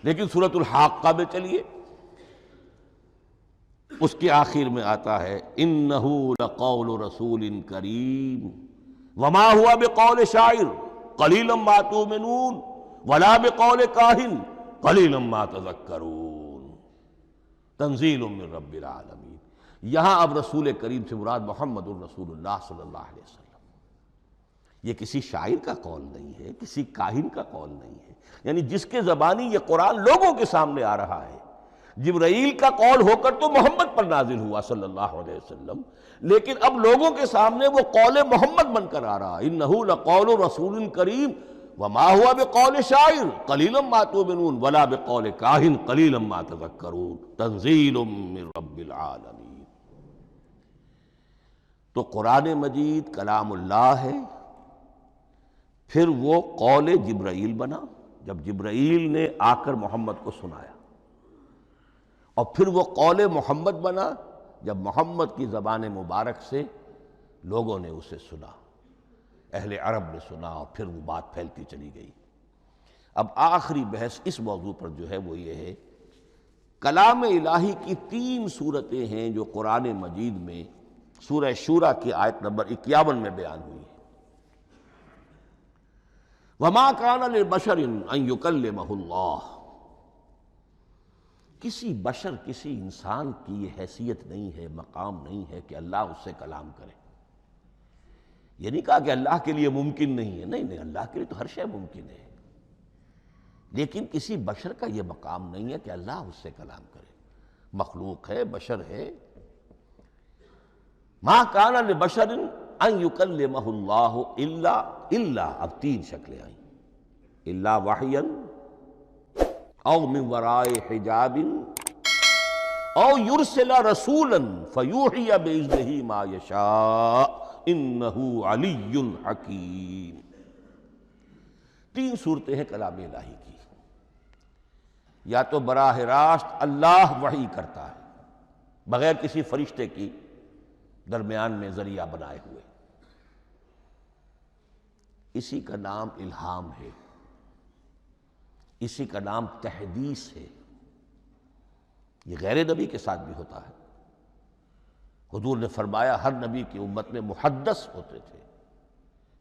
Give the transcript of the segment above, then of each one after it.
لیکن سورۃ الحاقہ میں چلیے، اس کے آخر میں آتا ہے انہ لقول رسول کریم وما ہوا بقول شاعر قلیلا ما تؤمنون ولا بقول کاہن قلیلا ما تذکرون تنزیل من رب العالمین۔ یہاں اب رسول کریم سے مراد محمد الرسول اللہ صلی اللہ علیہ وسلم۔ یہ کسی شاعر کا قول نہیں ہے، کسی کاہن کا قول نہیں ہے، یعنی جس کے زبانی یہ قرآن لوگوں کے سامنے آ رہا ہے۔ جبرائیل کا قول ہو کر تو محمد پر نازل ہوا صلی اللہ علیہ وسلم، لیکن اب لوگوں کے سامنے وہ قول محمد بن کر آ رہا، انہ لقول رسول کریم وما ہوا بقول شاعر قلیلا ما تؤمنون ولا بقول کاہن قلیلا ما تذکرون تنزیل من رب العالمین۔ تو قرآن مجید کلام اللہ ہے، پھر وہ قول جبرائیل بنا جب جبرائیل نے آ کر محمد کو سنایا، اور پھر وہ قول محمد بنا جب محمد کی زبان مبارک سے لوگوں نے اسے سنا، اہل عرب نے سنا، اور پھر وہ بات پھیلتی چلی گئی۔ اب آخری بحث اس موضوع پر جو ہے وہ یہ ہے، کلام الہی کی 3 صورتیں ہیں جو قرآن مجید میں سورہ شورى کی آیت نمبر 51 میں بیان ہوئی ہے۔ وَمَا كَانَ لِبَشَرٍ أَن يُكَلِّمَهُ اللَّهُ، کسی بشر، کسی انسان کی یہ حیثیت نہیں ہے، مقام نہیں ہے کہ اللہ اس سے کلام کرے۔ یہ نہیں کہا کہ اللہ کے لیے ممکن نہیں ہے، نہیں، اللہ کے لیے تو ہر شے ممکن ہے، لیکن کسی بشر کا یہ مقام نہیں ہے کہ اللہ اس سے کلام کرے۔ مخلوق ہے، بشر ہے۔ ما کان لبشر ان یکلمہ اللہ الا اب 3 شکلیں آئیں، الا وحیا او من وراء حجاب او یرسل رسولا فیوحی باذنہ ما یشاء انہ علی حکیم۔ 3 صورتیں ہیں کلام الہی کی۔ یا تو براہ راست اللہ وحی کرتا ہے بغیر کسی فرشتے کی درمیان میں ذریعہ بنائے ہوئے، اسی کا نام الہام ہے، اسی کا نام تحدیث ہے۔ یہ غیر نبی کے ساتھ بھی ہوتا ہے۔ حضور نے فرمایا ہر نبی کی امت میں محدث ہوتے تھے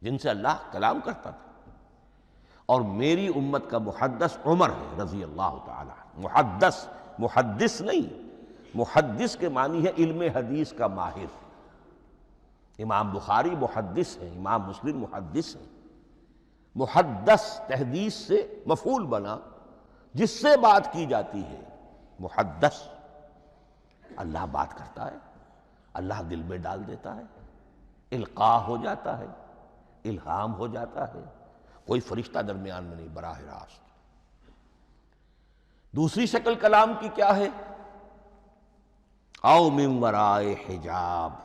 جن سے اللہ کلام کرتا تھا، اور میری امت کا محدث عمر ہے رضی اللہ تعالی عنہ۔ محدث، محدث نہیں، محدث کے معنی ہے علم حدیث کا ماہر۔ امام بخاری محدث ہیں، امام مسلم محدث ہیں۔ محدث تحدیث سے مفعول بنا، جس سے بات کی جاتی ہے، محدث۔ اللہ بات کرتا ہے، اللہ دل میں ڈال دیتا ہے، القاء ہو جاتا ہے، الہام ہو جاتا ہے، کوئی فرشتہ درمیان میں نہیں، براہ راست۔ دوسری شکل کلام کی کیا ہے؟ او من وراء حجاب،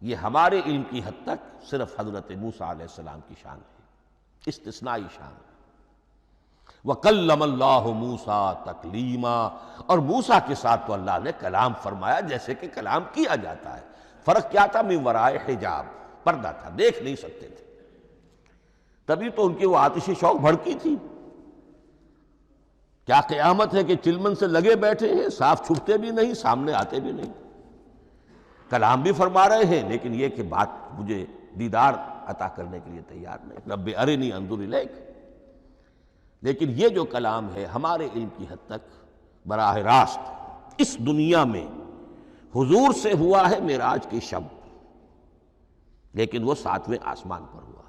یہ ہمارے علم کی حد تک صرف حضرت موسیٰ علیہ السلام کی شان ہے، استثنائی شان۔ وَكَلَّمَ اللَّهُ مُوسَىٰ تَكْلِيمًا، اور موسیٰ کے ساتھ تو اللہ نے کلام فرمایا جیسے کہ کلام کیا جاتا ہے۔ فرق کیا تھا؟ من وراء حجاب، پردہ تھا، دیکھ نہیں سکتے تھے۔ تبھی تو ان کی وہ آتشی شوق بھڑکی تھی۔ کیا قیامت ہے کہ چلمن سے لگے بیٹھے ہیں، صاف چھپتے بھی نہیں، سامنے آتے بھی نہیں، کلام بھی فرما رہے ہیں، لیکن یہ کہ بات مجھے دیدار عطا کرنے کے لیے تیار نہیں، رب ارنی انظر الیک۔ لیکن یہ جو کلام ہے ہمارے علم کی حد تک براہ راست اس دنیا میں حضور سے ہوا ہے معراج کی شب، لیکن وہ 7ویں آسمان پر ہوا۔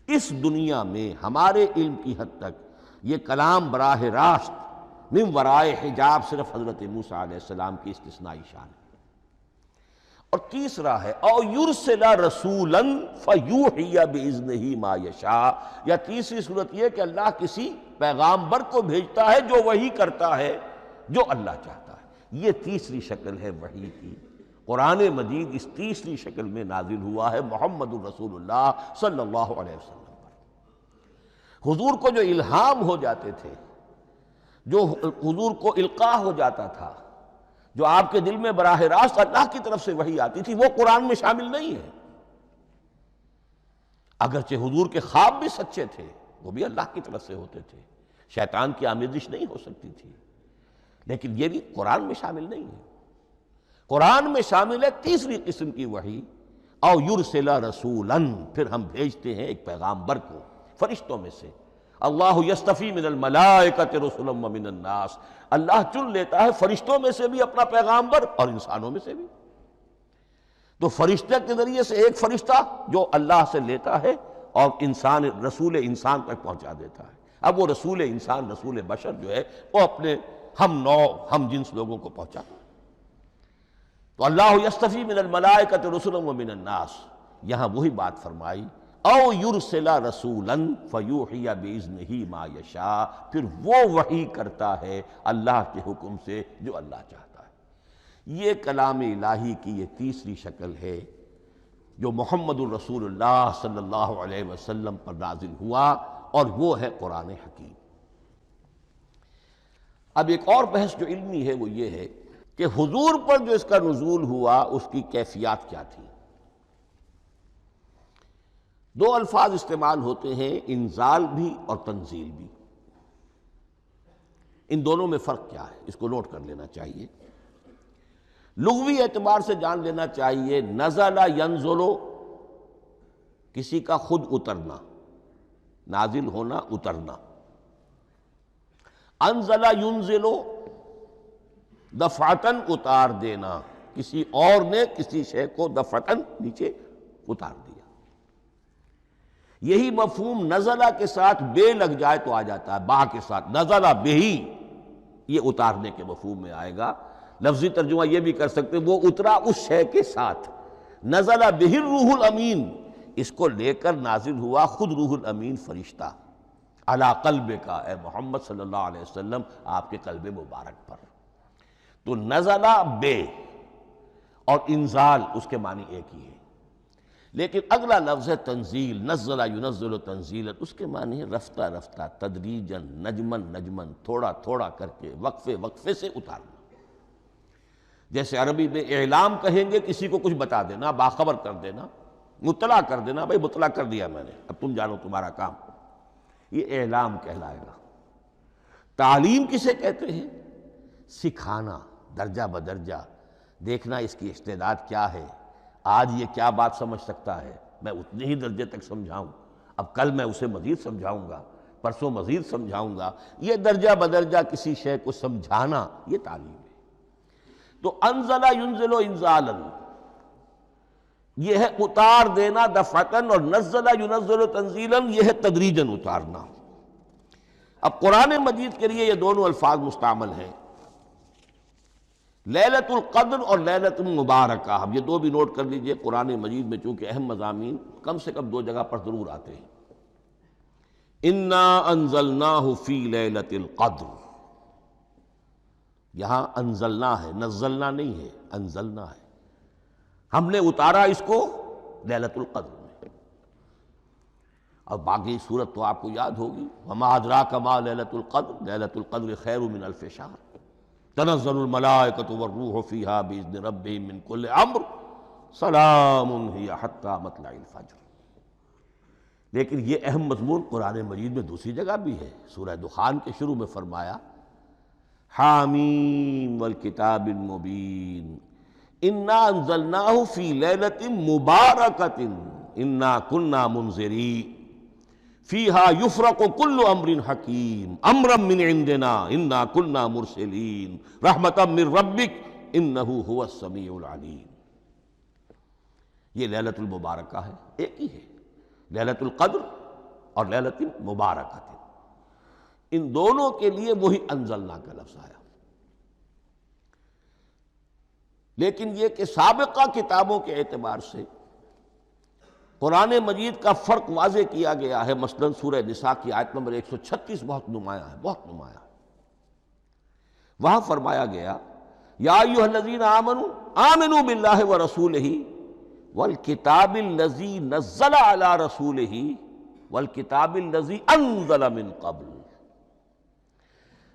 اس دنیا میں ہمارے علم کی حد تک یہ کلام براہ راست من ورائے حجاب صرف حضرت موسیٰ علیہ السلام کی استثنائی شان ہے۔ اور تیسرا ہے او یرسل رسولا فیوحی باذنہ ما یشاء، یا تیسری صورت یہ کہ اللہ کسی پیغامبر کو بھیجتا ہے جو وحی کرتا ہے جو اللہ چاہتا ہے۔ یہ تیسری شکل ہے وحی کی۔ قرآن مجید اس تیسری شکل میں نازل ہوا ہے محمد الرسول اللہ صلی اللہ علیہ وسلم پر۔ حضور کو جو الہام ہو جاتے تھے، جو حضور کو القاء ہو جاتا تھا، جو آپ کے دل میں براہ راست اللہ کی طرف سے وحی آتی تھی، وہ قرآن میں شامل نہیں ہے۔ اگرچہ حضور کے خواب بھی سچے تھے، وہ بھی اللہ کی طرف سے ہوتے تھے، شیطان کی آمیزش نہیں ہو سکتی تھی، لیکن یہ بھی قرآن میں شامل نہیں ہے۔ قرآن میں شامل ہے تیسری قسم کی وحی، او یرسل رسولا، پھر ہم بھیجتے ہیں ایک پیغامبر کو فرشتوں میں سے۔ اللہ یستفی من الملائکۃ رسلا ومن الناس، اللہ چن لیتا ہے فرشتوں میں سے بھی اپنا پیغامبر اور انسانوں میں سے بھی۔ تو فرشتے کے ذریعے سے ایک فرشتہ جو اللہ سے لیتا ہے اور انسان رسول انسان تک پہنچا دیتا ہے۔ اب وہ رسول انسان، رسول بشر جو ہے وہ اپنے ہم نوع ہم جنس لوگوں کو پہنچاتا ہے۔ تو اللہ یستفی من الملائکۃ رسلا ومن الناس، یہاں وہی بات فرمائی، او یرسل رسولا فیوحی باذنہ ما یشاء، پھر وہ وحی کرتا ہے اللہ کے حکم سے جو اللہ چاہتا ہے۔ یہ کلام الہی کی یہ تیسری شکل ہے جو محمد الرسول اللہ صلی اللہ علیہ وسلم پر نازل ہوا، اور وہ ہے قرآن حکیم۔ اب ایک اور بحث جو علمی ہے وہ یہ ہے کہ حضور پر جو اس کا نزول ہوا اس کی کیفیات کیا تھی۔ دو الفاظ استعمال ہوتے ہیں، انزال بھی اور تنزیل بھی۔ ان دونوں میں فرق کیا ہے اس کو نوٹ کر لینا چاہیے۔ لغوی اعتبار سے جان لینا چاہیے، نزل ینزل کسی کا خود اترنا، نازل ہونا، اترنا۔ انزل ینزل دفعتاً اتار دینا، کسی اور نے کسی شے کو دفعتاً نیچے اتار دیا۔ یہی مفہوم نزلہ کے ساتھ بے لگ جائے تو آ جاتا ہے، با کے ساتھ نزلہ بہی، یہ اتارنے کے مفہوم میں آئے گا۔ لفظی ترجمہ یہ بھی کر سکتے ہیں وہ اترا اس شے کے ساتھ۔ نزل بہ الروح الامین، اس کو لے کر نازل ہوا خود روح الامین فرشتہ علی قلبک، اے محمد صلی اللہ علیہ وسلم آپ کے قلب مبارک پر۔ تو نزلہ بے اور انزال اس کے معنی ایک ہی ہے، لیکن اگلا لفظ ہے تنزیل، نزل ینزل تنزیلا، اس کے معنی ہے رفتہ رفتہ، تدریجاً، نجماً نجماً، تھوڑا تھوڑا کر کے، وقفے وقفے سے اتارنا۔ جیسے عربی میں اعلام کہیں گے کسی کو کچھ بتا دینا، باخبر کر دینا، مطلع کر دینا، بھائی مطلع کر دیا میں نے، اب تم جانو تمہارا کام، یہ اعلام کہلائے گا۔ تعلیم کسے کہتے ہیں؟ سکھانا، درجہ بدرجہ، دیکھنا اس کی استعداد کیا ہے، آج یہ کیا بات سمجھ سکتا ہے، میں اتنے ہی درجے تک سمجھاؤں، اب کل میں اسے مزید سمجھاؤں گا، پرسوں مزید سمجھاؤں گا۔ یہ درجہ بدرجہ کسی شے کو سمجھانا، یہ تعلیم ہے۔ تو انزل ینزل انزالا، یہ ہے اتار دینا دفعتاً، اور نزل ینزل تنزیلا، یہ ہے تدریجاً اتارنا۔ اب قرآن مجید کے لیے یہ دونوں الفاظ مستعمل ہیں، لیلۃ القدر اور لیلۃ المبارکہ۔ اب یہ دو بھی نوٹ کر لیجئے، قرآن مجید میں چونکہ اہم مضامین کم سے کم دو جگہ پر ضرور آتے ہیں۔ انا انزلناہ فی لیلۃ القدر، یہاں انزلنا ہے، نزلنا نہیں ہے، انزلنا ہے، ہم نے اتارا اس کو لیلۃ القدر میں۔ اور باقی صورت تو آپ کو یاد ہوگی، وما ادراک ما لیلۃ القدر، لیلۃ القدر خیر من الف شہر، تنزل الملائکۃ والروح فیہا باذن ربہم من کل امر، سلام ہی حتی مطلع الفجر۔ لیکن یہ اہم مضمون قرآن مجید میں دوسری جگہ بھی ہے۔ سورہ دخان کے شروع میں فرمایا حامیم والکتاب المبین انا انزلناہ فی لیلۃ مبارکۃ انا کنا منذرین فیہا یفرق کل امر حکیم امرا من عندنا انا کنا مرسلین رحمتا من ربک انہ هو السمیع العلیم۔ یہ لیلۃ المبارکہ ہے، ایک ہی ہے، لیلۃ القدر اور لیلۃ المبارکہ۔ ان دونوں کے لیے وہی انزلنا کا لفظ آیا۔ لیکن یہ کہ سابقہ کتابوں کے اعتبار سے قرآن مجید کا فرق واضح کیا گیا ہے۔ مثلا سورہ نساء کی آیت نمبر 136 بہت نمایاں ہے، بہت نمایاں ہے۔ وہاں فرمایا گیا یا ایھا الذین آمنوا آمنوا باللہ ورسولہ والکتاب الذی نزل علی رسولہ والکتاب الذی انزل من قبل۔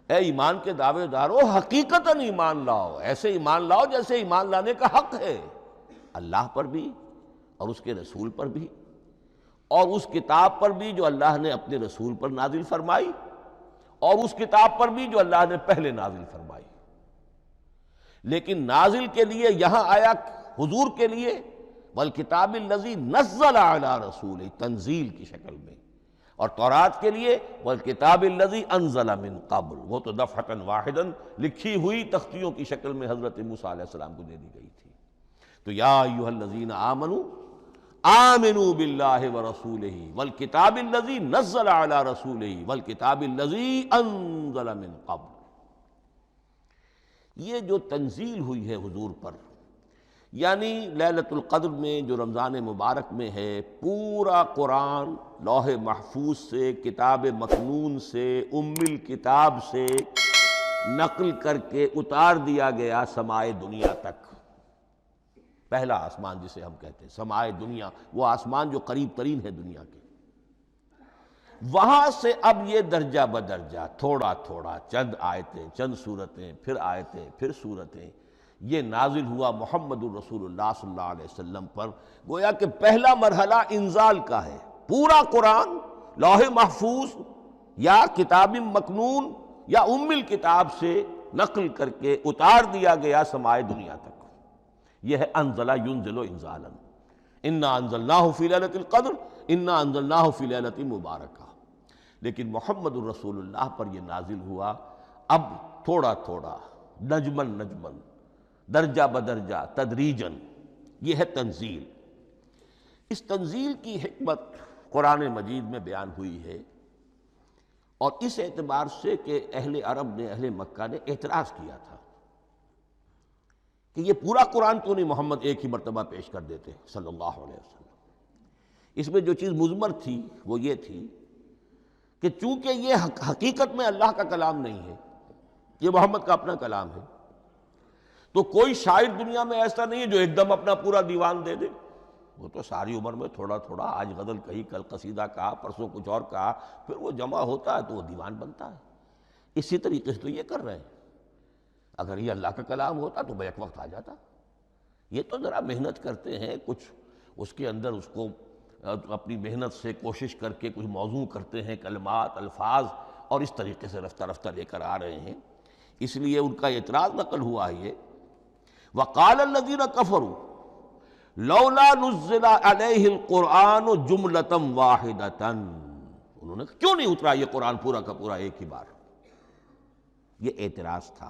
اے ایمان کے دعوے دارو، حقیقتاً ایمان لاؤ، ایسے ایمان لاؤ جیسے ایمان لانے کا حق ہے، اللہ پر بھی اور اس کے رسول پر بھی، اور اس کتاب پر بھی جو اللہ نے اپنے رسول پر نازل فرمائی، اور اس کتاب پر بھی جو اللہ نے پہلے نازل فرمائی. لیکن نازل کے لیے یہاں آیا حضور کے لیے والکتاب الذی نزل علی رسولہ، تنزیل کی شکل میں، اور تورات کے لیے والکتاب الذی انزل من قبل، وہ تو دفعۃ واحدا لکھی ہوئی تختیوں کی شکل میں حضرت موسیٰ علیہ السلام کو دے دی گئی تھی. تو یا ایھا الذین آمنوا آمنوا باللہ ورسولہ والکتاب الذی نزل علی رسولہ والکتاب الذی انزل من قبل. یہ جو تنزیل ہوئی ہے حضور پر، یعنی لیلۃ القدر میں جو رمضان مبارک میں ہے، پورا قرآن لوح محفوظ سے، کتاب مکنون سے، ام الکتاب سے نقل کر کے اتار دیا گیا سمائے دنیا تک. پہلا آسمان جسے ہم کہتے ہیں سمائے دنیا، وہ آسمان جو قریب ترین ہے دنیا کے، وہاں سے اب یہ درجہ بدرجہ تھوڑا تھوڑا، چند آیتیں، چند سورتیں، پھر آیتیں، پھر سورتیں، یہ نازل ہوا محمد الرسول اللہ صلی اللہ علیہ وسلم پر. گویا کہ پہلا مرحلہ انزال کا ہے. پورا قرآن لوح محفوظ یا کتاب مکنون یا ام الکتاب سے نقل کر کے اتار دیا گیا سمائے دنیا تک. یہ ہے انزل ینزل انزالا، انا انزلناہ فی لیلۃ القدر انا انزلناہ فی لیلۃ مبارکہ. لیکن محمد الرسول اللہ پر یہ نازل ہوا اب تھوڑا تھوڑا، نجمن نجمن، درجہ بدرجہ، تدریجاً. یہ ہے تنزیل. اس تنزیل کی حکمت قرآن مجید میں بیان ہوئی ہے، اور اس اعتبار سے کہ اہل عرب نے، اہل مکہ نے اعتراض کیا تھا کہ یہ پورا قرآن کیوں نہیں محمد ایک ہی مرتبہ پیش کر دیتے صلی اللہ علیہ وسلم. اس میں جو چیز مضمر تھی وہ یہ تھی کہ چونکہ یہ حقیقت میں اللہ کا کلام نہیں ہے، یہ محمد کا اپنا کلام ہے، تو کوئی شاعر دنیا میں ایسا نہیں ہے جو ایک دم اپنا پورا دیوان دے دے. وہ تو ساری عمر میں تھوڑا تھوڑا، آج غزل کہی، کل قصیدہ کہا، پرسوں کچھ اور کہا، پھر وہ جمع ہوتا ہے تو وہ دیوان بنتا ہے. اسی طریقے سے تو یہ کر رہے ہیں. اگر یہ اللہ کا کلام ہوتا تو بیک وقت آ جاتا. یہ تو ذرا محنت کرتے ہیں، کچھ اس کے اندر اس کو اپنی محنت سے کوشش کر کے کچھ موضوع کرتے ہیں، کلمات، الفاظ، اور اس طریقے سے رفتہ رفتہ لے کر آ رہے ہیں. اس لیے ان کا اعتراض نقل ہوا ہے یہ وقال الذین کفروا لولا نزل علیہ القرآن جملۃ واحدۃ. انہوں نے کیوں نہیں اترا یہ قرآن پورا کا پورا ایک ہی بار؟ یہ اعتراض تھا.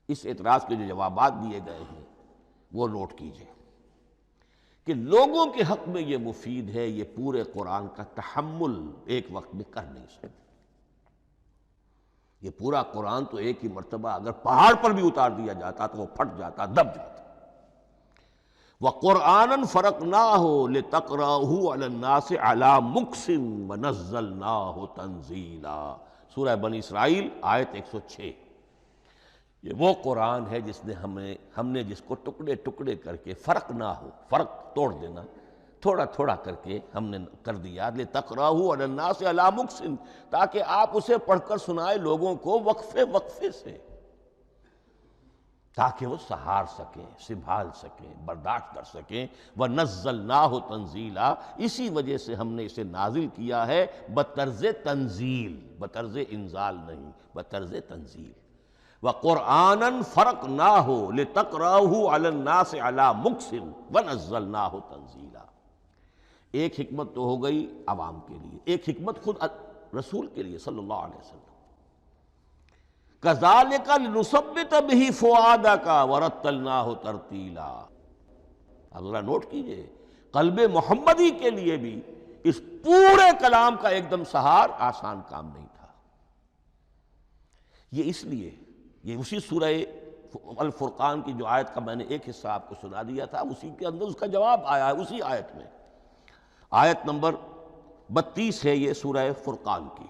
اس اعتراض کے جو جوابات دیے گئے ہیں وہ نوٹ کیجئے کہ لوگوں کے حق میں یہ مفید ہے، یہ پورے قرآن کا تحمل ایک وقت میں کر نہیں سکتے. یہ پورا قرآن تو ایک ہی مرتبہ اگر پہاڑ پر بھی اتار دیا جاتا تو وہ پھٹ جاتا، دب جاتا. وَقُرْآنًا فَرَقْنَاهُ لِتَقْرَأَهُ عَلَى النَّاسِ عَلَى مُكْثٍ وَنَزَّلْنَاهُ تَنزِيلًا. سورہ بنی اسرائیل آیت 106. یہ وہ قرآن ہے جس نے ہم نے جس کو ٹکڑے ٹکڑے کر کے فرق نہ ہو، فرق توڑ دینا، تھوڑا تھوڑا کر کے ہم نے کر دیا. لِتَقْرَأَهُ عَلَى النَّاسِ عَلَى مُكْثٍ، تاکہ آپ اسے پڑھ کر سنائے لوگوں کو وقفے وقفے سے، تاکہ وہ سہار سکیں، سنبھال سکیں، برداشت کر سکیں. وَنَزَّلْنَاهُ تَنزِيلًا، اسی وجہ سے ہم نے اسے نازل کیا ہے بطرز تنزیل، بطرز انزال نہیں، بطرز تنزیل. وَقُرْآنًا فَرَقْنَاهُ لِتَقْرَأَهُ عَلَى النَّاسِ عَلَى مُكْثٍ وَنَزَّلْنَاهُ تَنزِيلًا. ایک حکمت تو ہو گئی عوام کے لیے، ایک حکمت خود رسول کے لیے صلی اللہ علیہ وسلم. كَذَلِكَ لِنُثَبِّتَ بِهِ فُؤَادَكَ وَرَتَّلْنَاهُ تَرْتِيلًا. اب ذرا نوٹ کیجئے، قلب محمدی کے لیے بھی اس پورے کلام کا ایک دم سہار آسان کام نہیں تھا. یہ اس لیے، یہ اسی سورہ الفرقان کی جو آیت کا میں نے ایک حصہ آپ کو سنا دیا تھا، اسی کے اندر اس کا جواب آیا ہے. اسی آیت میں، آیت نمبر 32 ہے یہ سورہ فرقان کی.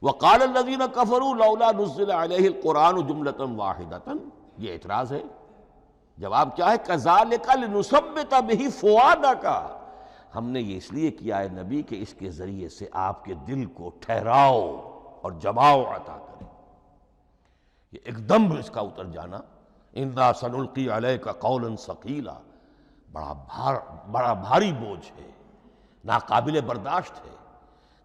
وقال الذین کفروا لولا نزل علیہ القرآن جملۃ واحدۃ. یہ اعتراض ہے. جواب کیا ہے؟ کذالک لنثبت بہ فؤادک. ہم نے یہ اس لیے کیا ہے نبی کہ اس کے ذریعے سے آپ کے دل کو ٹھہراؤ اور جماؤ عطا کریں. یہ ایک دم اس کا اتر جانا، انا سنلقی علیک قولا ثقیلا، بڑا بھاری بوجھ ہے، ناقابل برداشت ہے.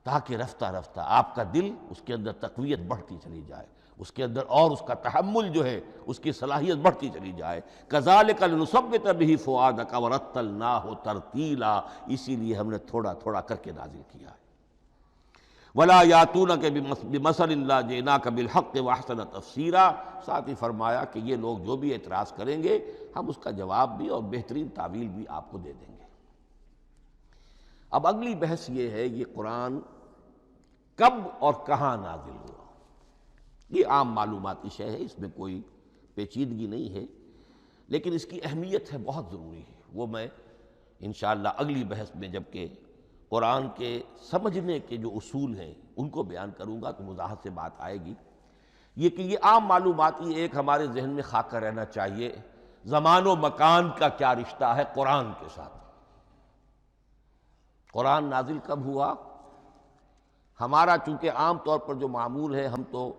تاکہ رفتہ رفتہ آپ کا دل اس کے اندر تقویت بڑھتی چلی جائے، اس کے اندر اور اس کا تحمل جو ہے اس کی صلاحیت بڑھتی چلی جائے۔ کذالک لنثبت بہ فؤادک ورتلناہ ترتیلا، اسی لیے ہم نے تھوڑا تھوڑا کر کے نازل کیا ہے۔ ولا یاتونک بمثل الا جئناک بالحق واحسن تفسیرا، ساتھ ہی فرمایا کہ یہ لوگ جو بھی اعتراض کریں گے ہم اس کا جواب بھی اور بہترین تعویل بھی آپ کو دے دیں گے۔ اب اگلی بحث یہ ہے، یہ قرآن کب اور کہاں نازل ہوا؟ یہ عام معلوماتی شے ہے، اس میں کوئی پیچیدگی نہیں ہے، لیکن اس کی اہمیت ہے بہت ضروری ہے، وہ میں انشاءاللہ اگلی بحث میں جب کہ قرآن کے سمجھنے کے جو اصول ہیں ان کو بیان کروں گا تو وضاحت سے بات آئے گی۔ یہ کہ یہ عام معلوماتی ایک ہمارے ذہن میں خاکہ رہنا چاہیے، زمان و مکان کا کیا رشتہ ہے قرآن کے ساتھ۔ قرآن نازل کب ہوا؟ ہمارا چونکہ عام طور پر جو معمول ہے، ہم تو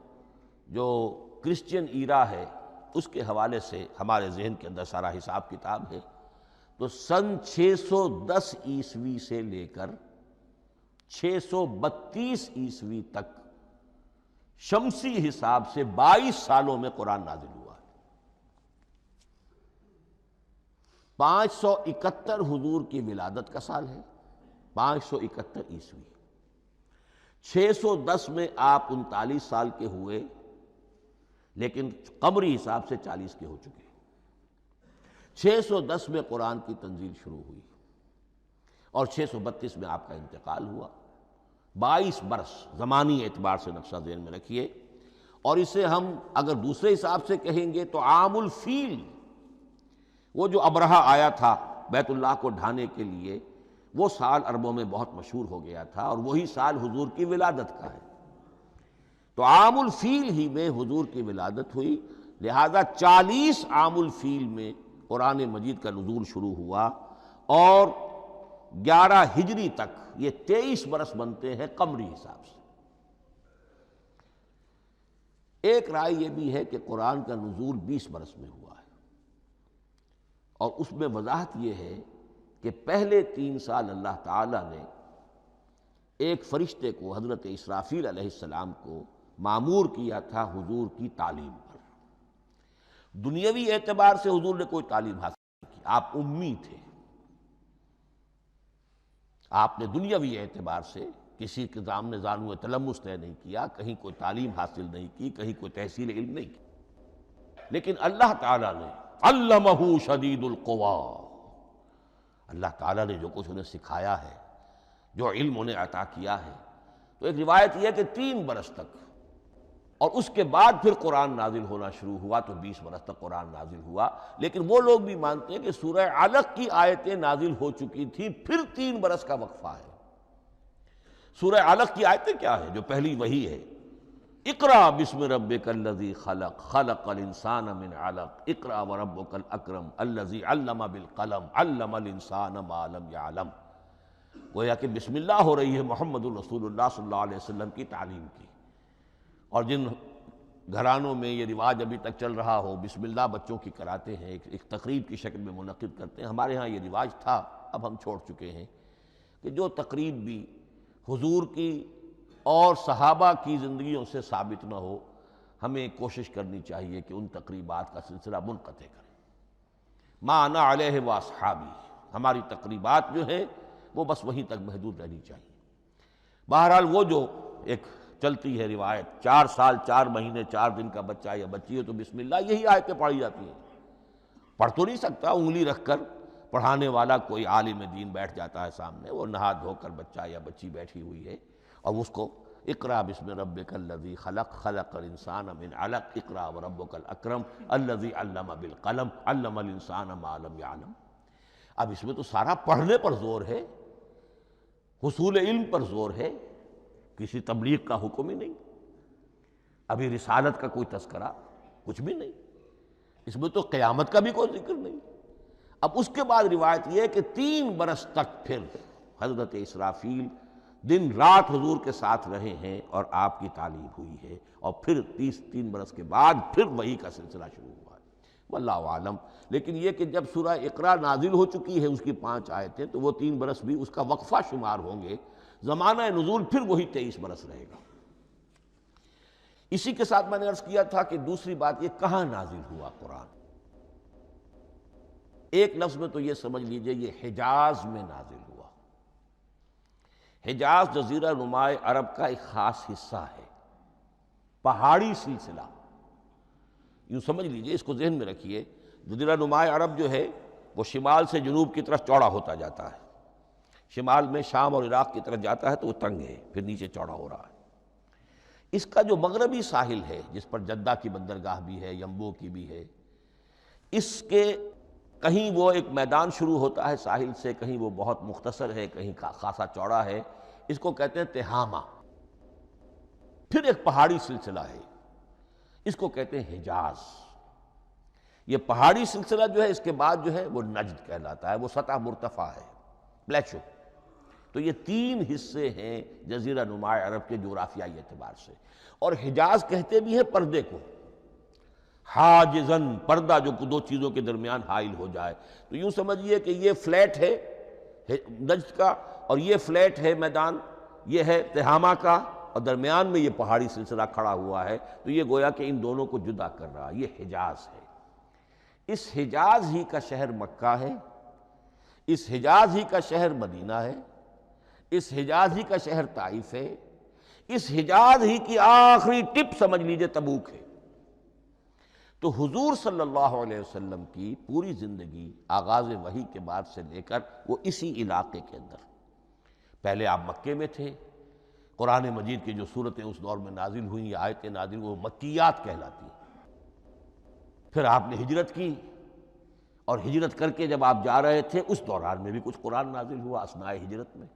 جو کرسچین ایرا ہے اس کے حوالے سے ہمارے ذہن کے اندر سارا حساب کتاب ہے، تو سن 610 عیسوی سے لے کر 632 عیسوی تک شمسی حساب سے 22 سالوں میں قرآن نازل ہوا ہے۔ 571 حضور کی ولادت کا سال ہے، 571 عیسوی۔ 610 میں آپ 39 سال کے ہوئے، لیکن قمری حساب سے 40 کے ہو چکے۔ 610 میں قرآن کی تنزیل شروع ہوئی اور 632 میں آپ کا انتقال ہوا۔ 22 برس زمانی اعتبار سے نقشہ ذہن میں رکھیے، اور اسے ہم اگر دوسرے حساب سے کہیں گے تو عام الفیل، وہ جو ابرہہ آیا تھا بیت اللہ کو ڈھانے کے لیے، وہ سال عربوں میں بہت مشہور ہو گیا تھا، اور وہی سال حضور کی ولادت کا ہے، تو عام الفیل ہی میں حضور کی ولادت ہوئی، لہذا 40 عام الفیل میں قرآن مجید کا نزول شروع ہوا، اور 11 ہجری تک یہ 23 برس بنتے ہیں قمری حساب سے۔ ایک رائے یہ بھی ہے کہ قرآن کا نزول 20 برس میں ہوا ہے، اور اس میں وضاحت یہ ہے کہ پہلے 3 سال اللہ تعالیٰ نے ایک فرشتے کو، حضرت اسرافیل علیہ السلام کو مامور کیا تھا حضور کی تعلیم پر۔ دنیاوی اعتبار سے حضور نے کوئی تعلیم حاصل نہیں کی، آپ امی تھے، آپ نے دنیاوی اعتبار سے کسی کے سامنے زانو تلمس طے نہیں کیا، کہیں کوئی تعلیم حاصل نہیں کی، کہیں کوئی تحصیل علم نہیں کی، لیکن اللہ تعالیٰ نے علمہ شدید القوا، اللہ تعالیٰ نے جو کچھ انہیں سکھایا ہے، جو علم انہیں عطا کیا ہے، تو ایک روایت یہ ہے کہ 3 برس تک، اور اس کے بعد پھر قرآن نازل ہونا شروع ہوا تو 20 برس تک قرآن نازل ہوا۔ لیکن وہ لوگ بھی مانتے ہیں کہ سورہ علق کی آیتیں نازل ہو چکی تھی، پھر 3 برس کا وقفہ ہے۔ سورہ علق کی آیتیں کیا ہے؟ جو پہلی وحی ہے، اقرأ بسم ربک الذی خلق، خلق الانسان من علق، اقرأ وربک الاکرم الذی علم بالقلم، علم الانسان ما لم یعلم۔ گویا کہ بسم اللہ ہو رہی ہے محمد الرسول اللہ صلی اللہ علیہ وسلم کی تعلیم کی، اور جن گھرانوں میں یہ رواج ابھی تک چل رہا ہو، بسم اللہ بچوں کی کراتے ہیں، ایک تقریب کی شکل میں منعقد کرتے ہیں، ہمارے ہاں یہ رواج تھا، اب ہم چھوڑ چکے ہیں، کہ جو تقریب بھی حضور کی اور صحابہ کی زندگیوں سے ثابت نہ ہو، ہمیں کوشش کرنی چاہیے کہ ان تقریبات کا سلسلہ منقطع کریں۔ ما انا علیہ واصحابی، ہماری تقریبات جو ہیں وہ بس وہیں تک محدود رہنی چاہیے۔ بہرحال وہ جو ایک چلتی ہے روایت، 4 سال 4 مہینے 4 دن کا بچہ یا بچی ہو تو بسم اللہ یہی آیتیں پڑھی جاتی ہیں۔ پڑھ تو نہیں سکتا، انگلی رکھ کر پڑھانے والا کوئی عالم دین بیٹھ جاتا ہے سامنے، وہ نہا دھو کر بچہ یا بچی بیٹھی ہوئی ہے، اور اس کو اقرأ بسم ربک الذی خلق، خلق الانسان من علق، اقرأ وربک الاکرم الذی علم بالقلم، علم الانسان ما لم یعلم۔ اب اس میں تو سارا پڑھنے پر زور ہے، حصول علم پر زور ہے، کسی تبلیغ کا حکم ہی نہیں، ابھی رسالت کا کوئی تذکرہ کچھ بھی نہیں، اس میں تو قیامت کا بھی کوئی ذکر نہیں۔ اب اس کے بعد روایت یہ ہے کہ 3 برس تک پھر حضرت اسرافیل دن رات حضور کے ساتھ رہے ہیں اور آپ کی تعلیم ہوئی ہے، اور پھر 3 برس کے بعد پھر وحی کا سلسلہ شروع ہوا ہے، واللہ عالم۔ لیکن یہ کہ جب سورہ اقرا نازل ہو چکی ہے اس کی 5 آیتیں، تو وہ 3 برس بھی اس کا وقفہ شمار ہوں گے، زمانہ نزول پھر وہی 23 برس رہے گا۔ اسی کے ساتھ میں نے عرض کیا تھا کہ دوسری بات یہ کہاں نازل ہوا قرآن۔ ایک لفظ میں تو یہ سمجھ لیجئے یہ حجاز میں نازل ہوا۔ حجاز جزیرہ نماء عرب کا ایک خاص حصہ ہے، پہاڑی سلسلہ، یوں سمجھ لیجئے، اس کو ذہن میں رکھیے۔ جزیرہ نماء عرب جو ہے وہ شمال سے جنوب کی طرف چوڑا ہوتا جاتا ہے، شمال میں شام اور عراق کی طرف جاتا ہے تو وہ تنگ ہے، پھر نیچے چوڑا ہو رہا ہے۔ اس کا جو مغربی ساحل ہے جس پر جدہ کی بندرگاہ بھی ہے، ینبو کی بھی ہے، اس کے کہیں وہ ایک میدان شروع ہوتا ہے ساحل سے، کہیں وہ بہت مختصر ہے، کہیں خاصا چوڑا ہے، اس کو کہتے ہیں تہامہ۔ پھر ایک پہاڑی سلسلہ ہے، اس کو کہتے ہیں حجاز۔ یہ پہاڑی سلسلہ جو ہے اس کے بعد جو ہے وہ نجد کہلاتا ہے، وہ سطح مرتفع ہے، پلیچو۔ تو یہ 3 حصے ہیں جزیرہ نماء عرب کے جغرافیائی اعتبار سے، اور حجاز کہتے بھی ہیں پردے کو، حاجزن، پردہ جو 2 چیزوں کے درمیان حائل ہو جائے۔ تو یوں سمجھیے کہ یہ فلیٹ ہے نجد کا، اور یہ فلیٹ ہے میدان، یہ ہے تہامہ کا، اور درمیان میں یہ پہاڑی سلسلہ کھڑا ہوا ہے، تو یہ گویا کہ ان دونوں کو جدا کر رہا، یہ حجاز ہے۔ اس حجاز ہی کا شہر مکہ ہے، اس حجاز ہی کا شہر مدینہ ہے، اس حجاز ہی کا شہر طائف ہے، اس حجاز ہی کی آخری ٹپ سمجھ لیجئے تبوک ہے۔ تو حضور صلی اللہ علیہ وسلم کی پوری زندگی آغاز وحی کے بعد سے لے کر وہ اسی علاقے کے اندر، پہلے آپ مکے میں تھے، قرآن مجید کی جو صورتیں اس دور میں نازل ہوئیں یا آیتیں نازل وہ مکیات کہلاتی ہیں۔ پھر آپ نے ہجرت کی، اور ہجرت کر کے جب آپ جا رہے تھے اس دوران میں بھی کچھ قرآن نازل ہوا اثناء ہجرت میں۔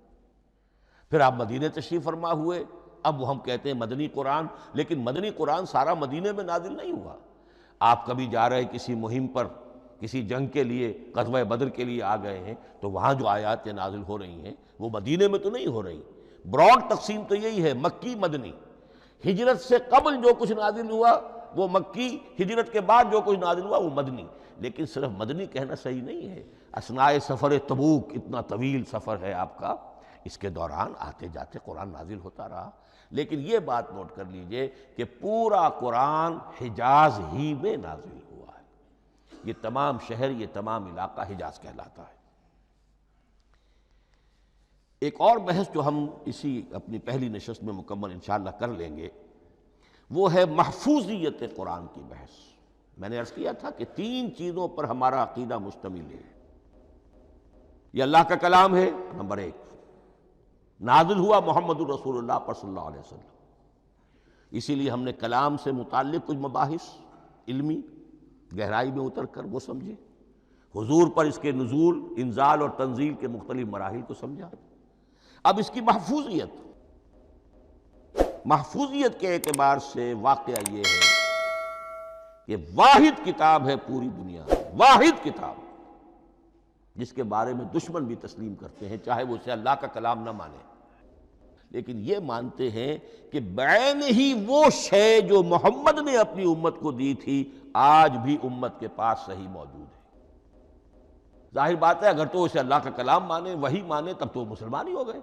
پھر آپ مدینے تشریف فرما ہوئے، اب وہ ہم کہتے ہیں مدنی قرآن، لیکن مدنی قرآن سارا مدینے میں نازل نہیں ہوا۔ آپ کبھی جا رہے کسی مہم پر، کسی جنگ کے لیے، غزوہ بدر کے لیے آ گئے ہیں، تو وہاں جو آیات نازل ہو رہی ہیں وہ مدینے میں تو نہیں ہو رہی۔ براڈ تقسیم تو یہی ہے، مکی مدنی۔ ہجرت سے قبل جو کچھ نازل ہوا وہ مکی، ہجرت کے بعد جو کچھ نازل ہوا وہ مدنی۔ لیکن صرف مدنی کہنا صحیح نہیں ہے، اثناء سفر تبوک، اتنا طویل سفر ہے آپ کا، اس کے دوران آتے جاتے قرآن نازل ہوتا رہا۔ لیکن یہ بات نوٹ کر لیجئے کہ پورا قرآن حجاز ہی میں نازل ہوا ہے، یہ تمام شہر، یہ تمام علاقہ حجاز کہلاتا ہے۔ ایک اور بحث جو ہم اسی اپنی پہلی نشست میں مکمل انشاءاللہ کر لیں گے، وہ ہے محفوظیت قرآن کی بحث۔ میں نے عرض کیا تھا کہ 3 چیزوں پر ہمارا عقیدہ مشتمل ہے۔ یہ اللہ کا کلام ہے، نمبر 1، نازل ہوا محمد الرسول اللہ پر صلی اللہ علیہ وسلم، اسی لیے ہم نے کلام سے متعلق کچھ مباحث علمی گہرائی میں اتر کر وہ سمجھے، حضور پر اس کے نزول، انزال اور تنزیل کے مختلف مراحل کو سمجھا۔ اب اس کی محفوظیت کے اعتبار سے واقعہ یہ ہے کہ واحد کتاب ہے پوری دنیا میں، واحد کتاب جس کے بارے میں دشمن بھی تسلیم کرتے ہیں، چاہے وہ اسے اللہ کا کلام نہ مانے، لیکن یہ مانتے ہیں کہ بعین ہی وہ شے جو محمد نے اپنی امت کو دی تھی آج بھی امت کے پاس صحیح موجود ہے۔ ظاہر بات ہے اگر تو اسے اللہ کا کلام مانے، وہی مانے، تب تو مسلمان ہی ہو گئے۔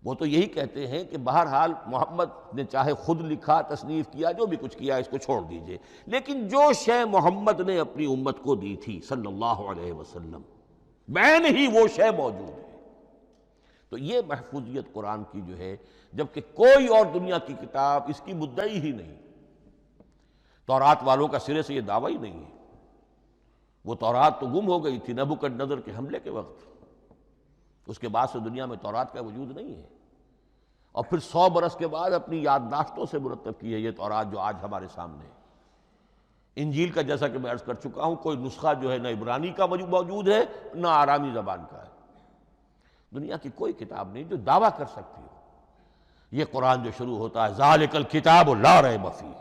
وہ تو یہی کہتے ہیں کہ بہرحال محمد نے چاہے خود لکھا، تصنیف کیا، جو بھی کچھ کیا اس کو چھوڑ دیجئے، لیکن جو شے محمد نے اپنی امت کو دی تھی صلی اللہ علیہ وسلم، بعین ہی وہ شے موجود ہے۔ تو یہ محفوظیت قرآن کی جو ہے، جبکہ کوئی اور دنیا کی کتاب اس کی مدعی ہی نہیں۔ تورات والوں کا سرے سے یہ دعویٰ ہی نہیں ہے، وہ تورات تو گم ہو گئی تھی نبوکدنضر کے حملے کے وقت، اس کے بعد سے دنیا میں تورات کا وجود نہیں ہے، اور پھر 100 برس کے بعد اپنی یادداشتوں سے مرتب کی ہے یہ تورات جو آج ہمارے سامنے ہے۔ انجیل کا جیسا کہ میں عرض کر چکا ہوں، کوئی نسخہ جو ہے نہ عبرانی کا موجود ہے نہ آرامی زبان کا ہے، دنیا کی کوئی کتاب نہیں جو دعویٰ کر سکتی ہو۔ یہ قرآن جو شروع ہوتا ہے ذالک الکتاب لا ریب فیہ،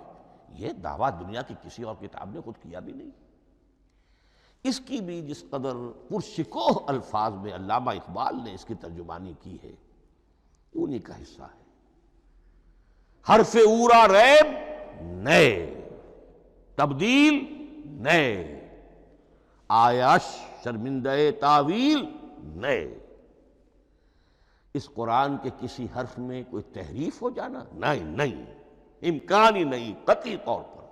یہ دعویٰ دنیا کی کسی اور کتاب نے خود کیا بھی نہیں۔ اس کی بھی جس قدر پرشکوہ الفاظ میں علامہ اقبال نے اس کی ترجمانی کی ہے، انہی کا حصہ ہے۔ حرف اورا ریب نئے، تبدیل نئے، آیاش شرمندہ تعویل نئے۔ اس قرآن کے کسی حرف میں کوئی تحریف ہو جانا؟ نہیں، امکان ہی نہیں، قطعی طور پر۔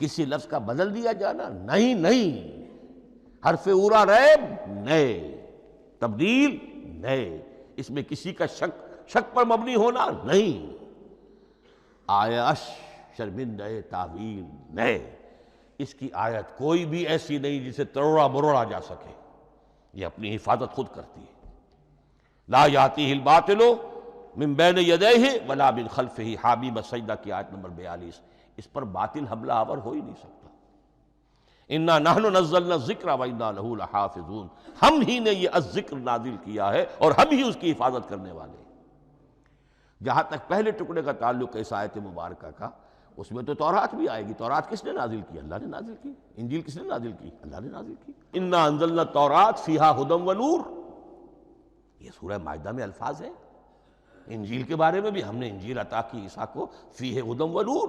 کسی لفظ کا بدل دیا جانا؟ نہیں، حرف اورا ریب نئے، تبدیل نئے، اس میں کسی کا شک پر مبنی ہونا نہیں، آیش شرمندہ تعویل نئے، اس کی آیت کوئی بھی ایسی نہیں جسے تروڑا مروڑا جا سکے، یہ اپنی حفاظت خود کرتی ہے۔ لا یاتیہ الباطل من بین یدیہ ولا من خلفہ، حامیم السجدہ کی آیت نمبر 42، اس پر باطل حملہ آور ہو ہی نہیں سکتا۔ انا نحن نزلنا الذکر وانا لہ لحافظون، ہم ہی نے یہ الذکر نازل کیا ہے اور ہم ہی اس کی حفاظت کرنے والے ہیں۔ جہاں تک پہلے ٹکڑے کا تعلق ہے اس آیت مبارکہ کا، اس میں تو تورات بھی آئے گی۔ تورات کس نے نازل کی؟ اللہ نے نازل کی۔ انجیل کس نے نازل کی؟ اللہ نے نازل کی۔ انا انزلنا التوراۃ فیہا ھدی ونور، یہ سورہ مائدہ میں الفاظ ہیں۔ انجیل کے بارے میں بھی ہم نے انجیل عطا کی عیسیٰ کو، فیہ ھدی ونور،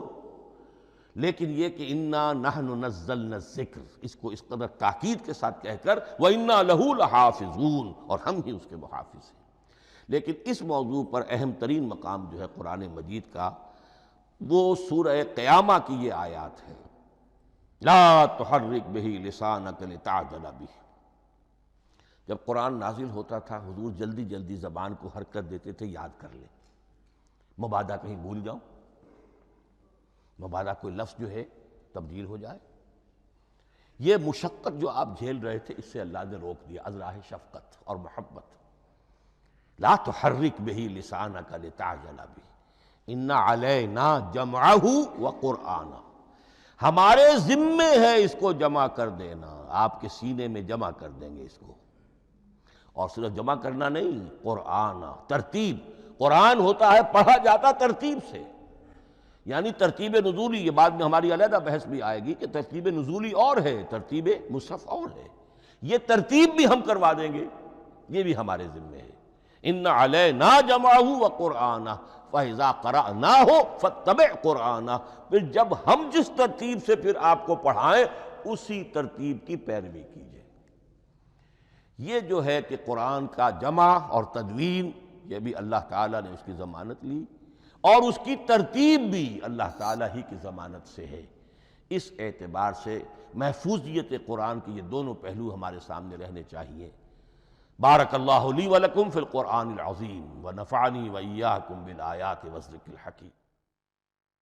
لیکن یہ کہ انا نحن نزلنا الذکر، اس کو اس قدر تاکید کے ساتھ کہہ کر وَإِنَّا لَهُ لَحَافِظُونَ، اور ہم ہی اس کے محافظ ہیں۔ لیکن اس موضوع پر اہم ترین مقام جو ہے قرآن مجید کا، وہ سورہ قیامہ کی یہ آیات ہے، لا تحرک بہ لسانک لتعجل بہ۔ جب قرآن نازل ہوتا تھا حضور جلدی جلدی زبان کو حرکت دیتے تھے، یاد کر لیں، مبادا کہیں بھول جاؤں، مبادا کوئی لفظ جو ہے تبدیل ہو جائے۔ یہ مشقت جو آپ جھیل رہے تھے، اس سے اللہ نے روک دیا از راہ شفقت اور محبت۔ لا تحرک بہ لسانک لتعجل بہ ان علینا جمعہ وقرآنہ، ہمارے ذمے ہے اس کو جمع کر دینا، آپ کے سینے میں جمع کر دیں گے اس کو۔ اور صرف جمع کرنا نہیں، قرآن، ترتیب۔ قرآن ہوتا ہے پڑھا جاتا ترتیب سے، یعنی ترتیب نزولی۔ یہ بعد میں ہماری علیحدہ بحث بھی آئے گی کہ ترتیب نزولی اور ہے، ترتیب مصحف اور ہے، یہ ترتیب بھی ہم کروا دیں گے، یہ بھی ہمارے ذمے ہے۔ ان علینا جمعہ وقرآنہ فاذا قرأناہ فاتبع قرآنہ، پھر جب ہم جس ترتیب سے پھر آپ کو پڑھائیں اسی ترتیب کی پیروی کیجیے۔ یہ جو ہے کہ قرآن کا جمع اور تدوین، یہ بھی اللہ تعالیٰ نے اس کی ضمانت لی، اور اس کی ترتیب بھی اللہ تعالیٰ ہی کی ضمانت سے ہے۔ اس اعتبار سے محفوظیت قرآن کے یہ دونوں پہلو ہمارے سامنے رہنے چاہیے۔ بارک اللہ لی ولکم فی القرآن العظیم ونفعنی وإیاکم بالآیات والذکر الحکیم۔